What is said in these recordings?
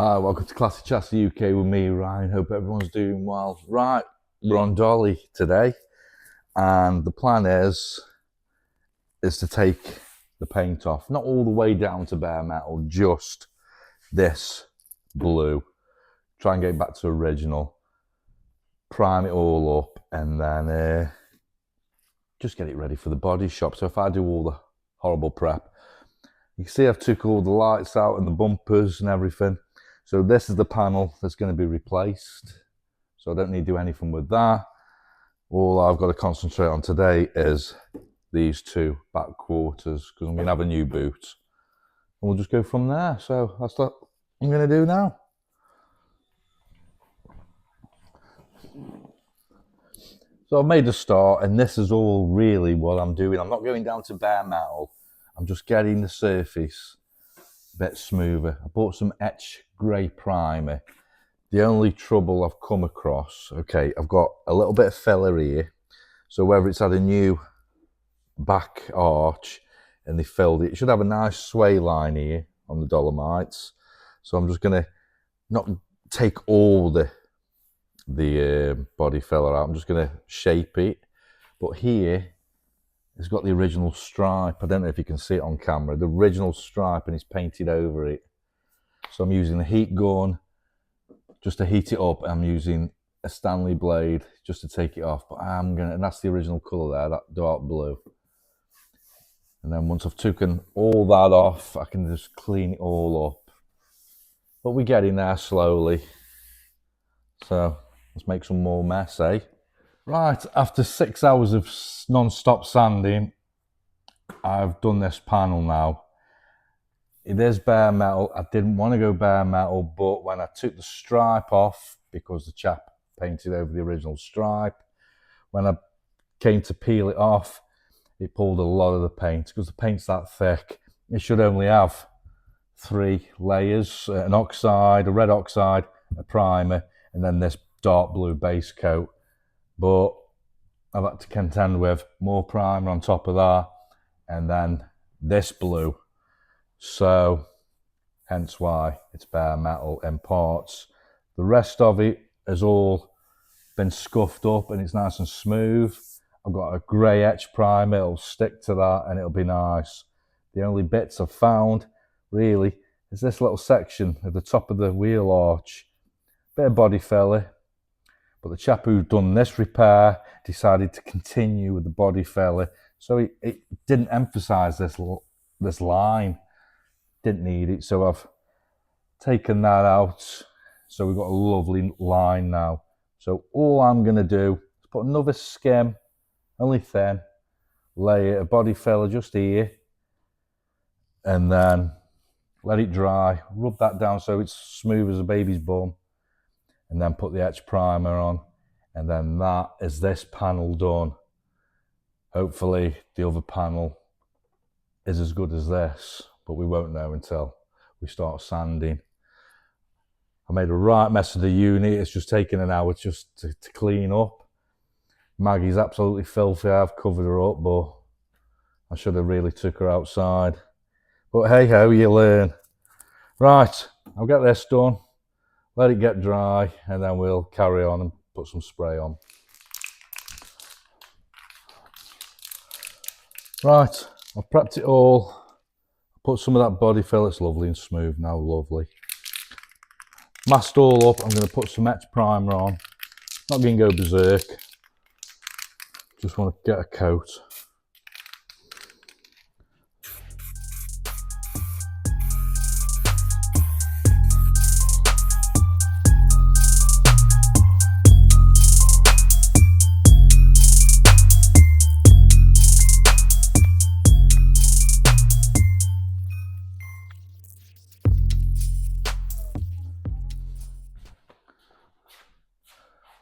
Hi, welcome to Classic Chats UK with me, Ryan. Hope everyone's doing well. Right, we're on Dolly today, and the plan is to take the paint off, not all the way down to bare metal, just this blue. Try and get it back to original, prime it all up, and then just get it ready for the body shop. So if I do all the horrible prep, you can see I've took all the lights out and the bumpers and everything. So this is the panel that's going to be replaced. So I don't need to do anything with that. All I've got to concentrate on today is these two back quarters, because I'm going to have a new boot. And we'll just go from there. So that's what I'm going to do now. So I've made a start, and this is all really what I'm doing. I'm not going down to bare metal. I'm just getting the surface a bit smoother. I bought some etch grey primer. The only trouble I've come across, okay, I've got a little bit of filler here. So whether it's had a new back arch and they filled it, it should have a nice sway line here on the Dolomites. So I'm just going to not take all the body filler out. I'm just going to shape it. But here, it's got the original stripe. I don't know if you can see it on camera. The original stripe, and it's painted over it. So I'm using a heat gun just to heat it up. I'm using a Stanley blade just to take it off. But and that's the original colour there, that dark blue. And then once I've taken all that off, I can just clean it all up. But we get in there slowly. So let's make some more mess, eh? Right, after 6 hours of non-stop sanding, I've done this panel now. It is bare metal. I didn't want to go bare metal, but when I took the stripe off, because the chap painted over the original stripe, when I came to peel it off, it pulled a lot of the paint. Because the paint's that thick, it should only have 3 layers, an oxide, a red oxide, a primer, and then this dark blue base coat. But I've had to contend with more primer on top of that, and then this blue. So hence why it's bare metal in parts. The rest of it has all been scuffed up and it's nice and smooth. I've got a grey etch primer, it'll stick to that and it'll be nice. The only bits I've found really is this little section at the top of the wheel arch. Bit of body filler, but the chap who's done this repair decided to continue with the body filler, so it didn't emphasize this line. Didn't need it, so I've taken that out. So we've got a lovely line now. So all I'm going to do is put another skim, only thin, layer of body filler just here, and then let it dry, rub that down so it's smooth as a baby's bum, and then put the etch primer on, and then that is this panel done. Hopefully the other panel is as good as this, but we won't know until we start sanding. I made a right mess of the unit. It's just taken an hour just to clean up. Maggie's absolutely filthy. I've covered her up, but I should have really took her outside. But hey ho, you learn. Right, I'll get this done, let it get dry, and then we'll carry on and put some spray on. Right, I've prepped it all. Put some of that body filler. It's lovely and smooth now, lovely. Masked all up. I'm going to put some etch primer on. Not going to go berserk. Just want to get a coat.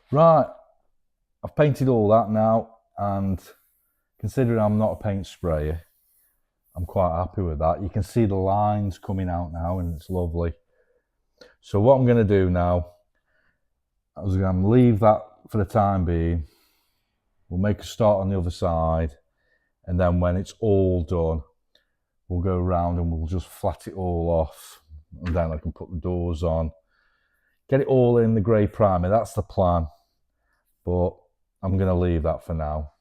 Right, I've painted all that now, and considering I'm not a paint sprayer, I'm quite happy with that. You can see the lines coming out now and it's lovely. So what I'm going to do now, I'm going to leave that for the time being. We'll make a start on the other side, and then when it's all done, we'll go around and we'll just flat it all off and then I can put the doors on, get it all in the grey primer. That's the plan, but I'm going to leave that for now.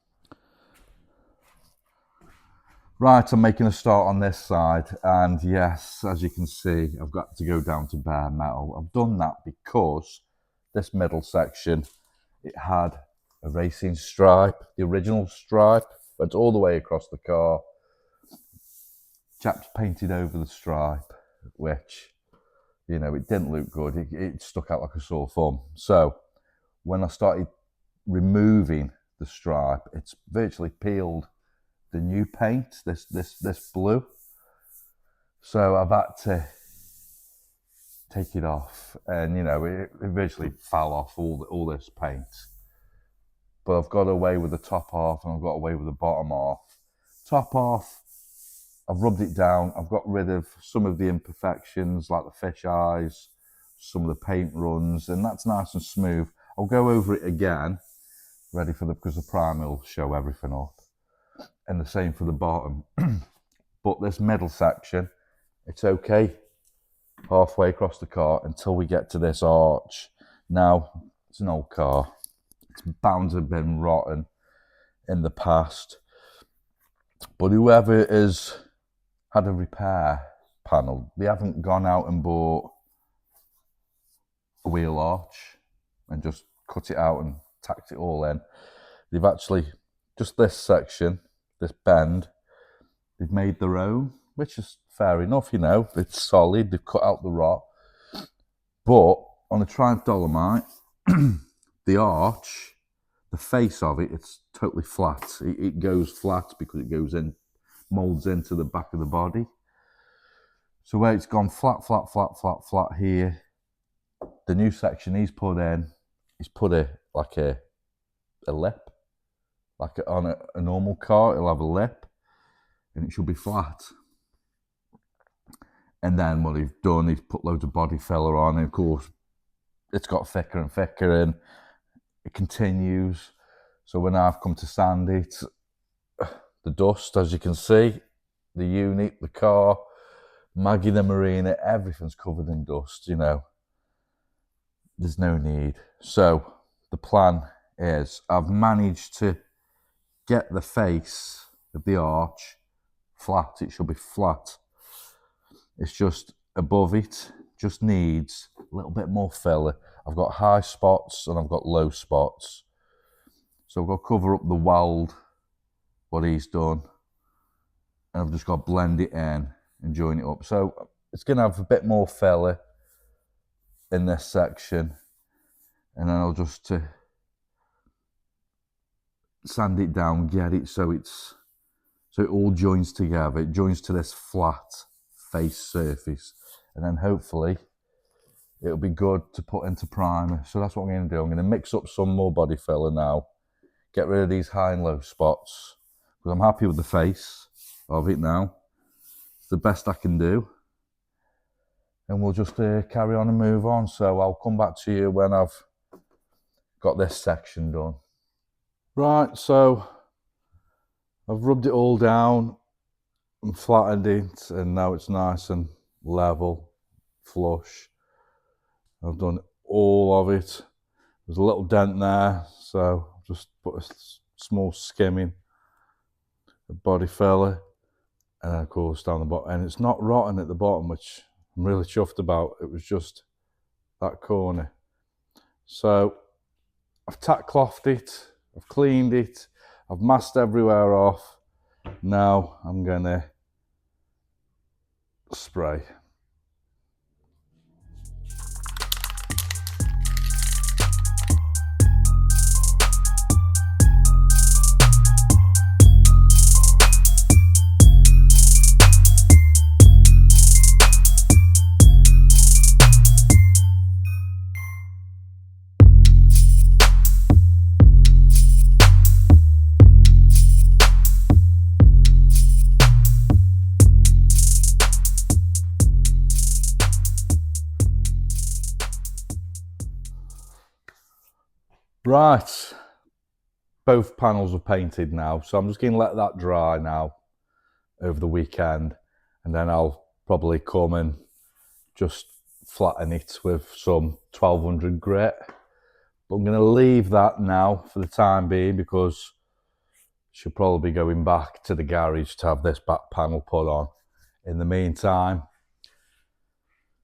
Right, I'm making a start on this side, and yes, as you can see, I've got to go down to bare metal. I've done that because this middle section, it had a racing stripe, the original stripe, went all the way across the car. Chaps painted over the stripe, which, you know, it didn't look good. It stuck out like a sore thumb. So when I started removing the stripe, it's virtually peeled the new paint, this blue. So I've had to take it off, and you know, it virtually fell off all this paint. But I've got away with the top half, and I've got away with the bottom half. Top half, I've rubbed it down. I've got rid of some of the imperfections, like the fish eyes, some of the paint runs, and that's nice and smooth. I'll go over it again, ready for because the primer will show everything up. And the same for the bottom. But this middle section, it's okay halfway across the car until we get to this arch. Now, it's an old car. It's bound to have been rotten in the past. But whoever has had a repair panel, they haven't gone out and bought a wheel arch and just cut it out and tacked it all in. They've actually, just this section, this bend, they've made their own, which is fair enough, you know, it's solid, they've cut out the rot. But on a Triumph Dolomite, the arch, the face of it, it's totally flat. It goes flat because it goes in, molds into the back of the body. So where it's gone flat, flat, flat, flat, flat here, the new section he's put in, he's put a lip. Like on a normal car, it'll have a lip and it should be flat. And then what he's done, he's put loads of body filler on, and of course, it's got thicker and thicker, and it continues. So when I've come to sand it, the dust, as you can see, the unit, the car, Maggie the Marina, everything's covered in dust, you know. There's no need. So the plan is, I've managed to get the face of the arch flat. It should be flat. It's just above it, just needs a little bit more filler. I've got high spots and I've got low spots. So I've got to cover up the weld, what he's done, and I've just got to blend it in and join it up. So it's going to have a bit more filler in this section, and then I'll just sand it down, get it so it all joins together. It joins to this flat face surface, and then hopefully it'll be good to put into primer. So that's what I'm going to do. I'm going to mix up some more body filler now, get rid of these high and low spots, because I'm happy with the face of it now. It's the best I can do, and we'll just carry on and move on. So I'll come back to you when I've got this section done. Right, so I've rubbed it all down and flattened it, and now it's nice and level, flush. I've done all of it. There's a little dent there, so I've just put a small skimming of body filler, and then of course down the bottom, and it's not rotten at the bottom, which I'm really chuffed about. It was just that corner. So I've tack clothed it, I've cleaned it, I've masked everywhere off. Now I'm gonna spray. Right, both panels are painted now, so I'm just going to let that dry now over the weekend, and then I'll probably come and just flatten it with some 1200 grit. But I'm going to leave that now for the time being because she'll probably be going back to the garage to have this back panel put on. In the meantime,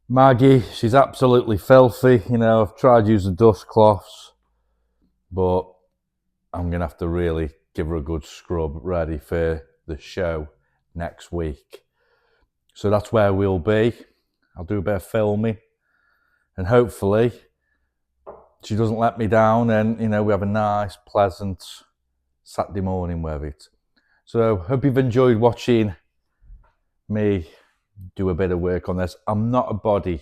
Maggie, she's absolutely filthy. You know, I've tried using dust cloths, but I'm going to have to really give her a good scrub ready for the show next week. So that's where we'll be. I'll do a bit of filming and hopefully she doesn't let me down and, you know, we have a nice, pleasant Saturday morning with it. So hope you've enjoyed watching me do a bit of work on this. I'm not a body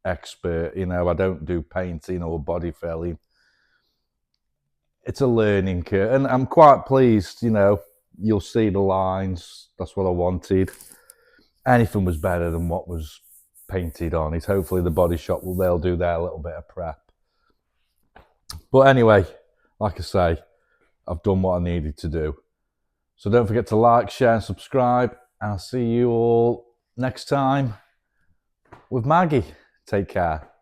expert, you know, I don't do painting or body filling. It's a learning curve and I'm quite pleased, you know, you'll see the lines. That's what I wanted. Anything was better than what was painted on it. Hopefully the body shop, they'll do their little bit of prep. But anyway, like I say, I've done what I needed to do. So don't forget to like, share and subscribe. I'll see you all next time with Maggie. Take care.